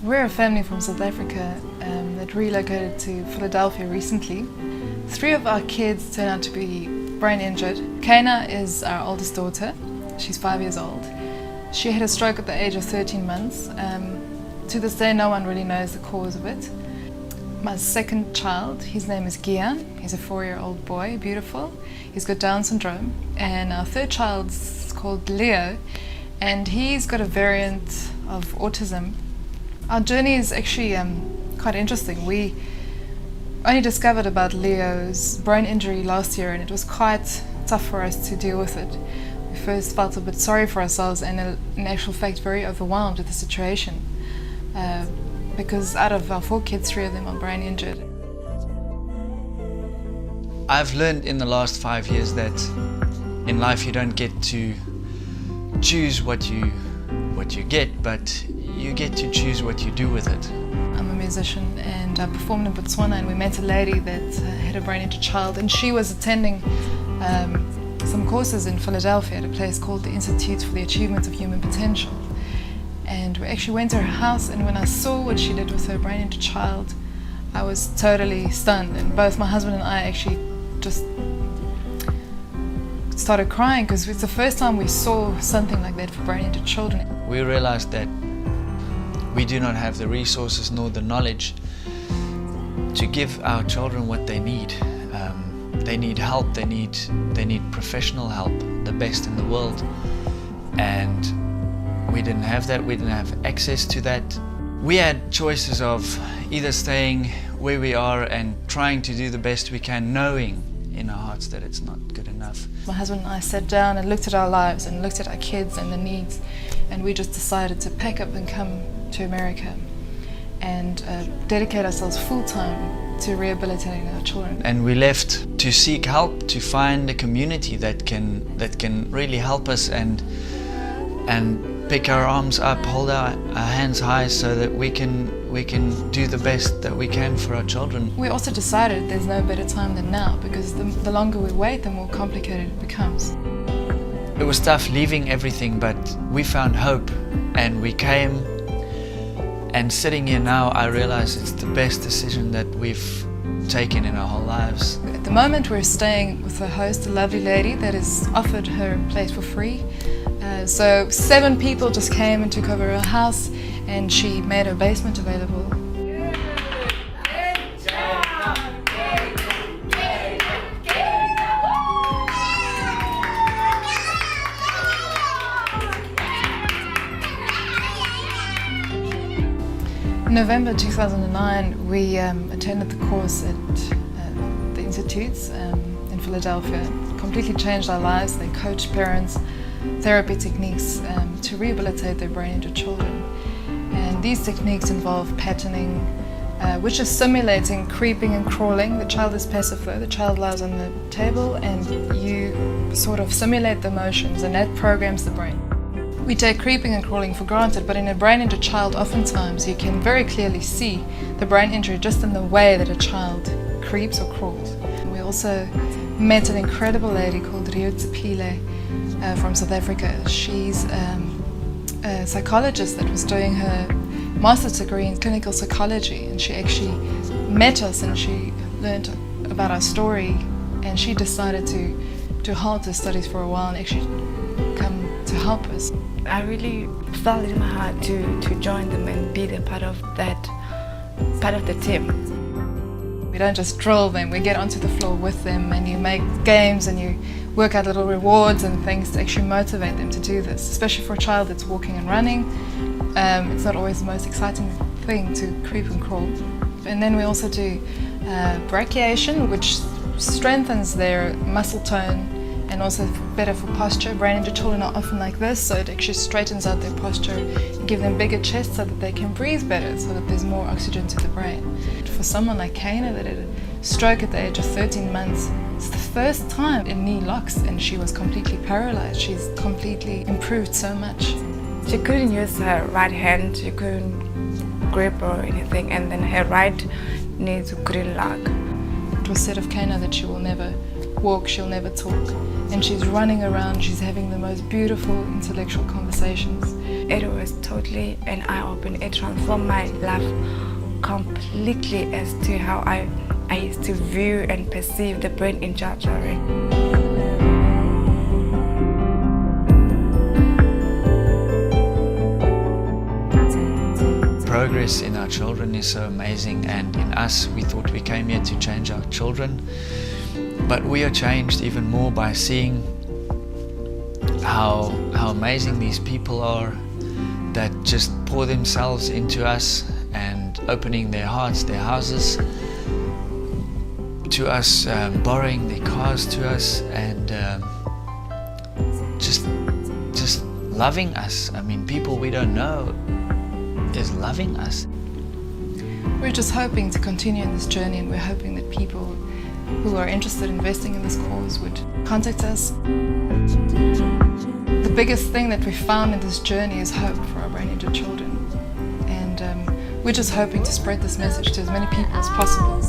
We're a family from South Africa that relocated to Philadelphia recently. 3 of our kids turned out to be brain injured. Kyna is our oldest daughter. She's 5 years old. She had a stroke at the age of 13 months. To this day, no one really knows the cause of it. My second child, his name is Gian. He's a 4-year-old boy, beautiful. He's got Down syndrome. And our third child's called Leo, and he's got a variant of autism. Our journey is actually quite interesting. We only discovered about Leo's brain injury last year, and it was quite tough for us to deal with it. We first felt a bit sorry for ourselves and in actual fact very overwhelmed with the situation. Because out of our 4 kids, 3 of them are brain injured. I've learned in the last 5 years that in life you don't get to choose what you get, but you get to choose what you do with it. I'm a musician and I performed in Botswana, and we met a lady that had a brain injured child, and she was attending some courses in Philadelphia at a place called the Institute for the Achievement of Human Potential. And we actually went to her house, and when I saw what she did with her brain injured child, I was totally stunned, and both my husband and I actually just started crying because it's the first time we saw something like that for brain injured children. We realized that we do not have the resources nor the knowledge to give our children what they need. They need help, they need professional help, the best in the world. And we didn't have that, we didn't have access to that. We had choices of either staying where we are and trying to do the best we can, knowing in our hearts that it's not good enough. My husband and I sat down and looked at our lives and looked at our kids and the needs, and we just decided to pack up and come to America and dedicate ourselves full-time to rehabilitating our children. And we left to seek help, to find a community that can really help us and pick our arms up, hold our hands high so that we can do the best that we can for our children. We also decided there's no better time than now, because the longer we wait, the more complicated it becomes. It was tough leaving everything, but we found hope and we came. And sitting here now, I realize it's the best decision that we've taken in our whole lives. At the moment we're staying with a host, a lovely lady that has offered her place for free. So 7 people just came and took over her house, and she made her basement available. In November 2009, we attended the course at the Institutes in Philadelphia. It completely changed our lives. They coached parents, therapy techniques to rehabilitate their brain injured children. And these techniques involve patterning, which is simulating creeping and crawling. The child is passive though. The child lies on the table and you sort of simulate the motions, and that programs the brain. We take creeping and crawling for granted, but in a brain injured child, oftentimes you can very clearly see the brain injury just in the way that a child creeps or crawls. We also met an incredible lady called from South Africa. She's a psychologist that was doing her master's degree in clinical psychology, and she actually met us and she learned about our story, and she decided to halt her studies for a while and actually come to help us. I really felt in my heart to join them and be the part of the team. We don't just drill them, we get onto the floor with them, and you make games and you work out little rewards and things to actually motivate them to do this, especially for a child that's walking and running. It's not always the most exciting thing to creep and crawl. And then we also do brachiation, which strengthens their muscle tone and also better for posture. Brain injured children are often like this, so it actually straightens out their posture and give them bigger chests so that they can breathe better, so that there's more oxygen to the brain. For someone like Kyna that had a stroke at the age of 13 months, it's the first time a knee locks and she was completely paralyzed. She's completely improved so much. She couldn't use her right hand, she couldn't grip or anything, and then her right knee couldn't lock. It was said of Kyna that she will never walk, she'll never talk. And she's running around, she's having the most beautiful intellectual conversations. It was totally an eye-opener. It transformed my life completely as to how I used to view and perceive the brain in charge of it. Progress in our children is so amazing, and in us, we thought we came here to change our children, but we are changed even more by seeing how amazing these people are that just pour themselves into us and opening their hearts, their houses to us, borrowing their cars to us, and just loving us. I mean, people we don't know is loving us. We're just hoping to continue in this journey, and we're hoping that people who are interested in investing in this cause would contact us. The biggest thing that we found in this journey is hope for our brain injured children, and we're just hoping to spread this message to as many people as possible.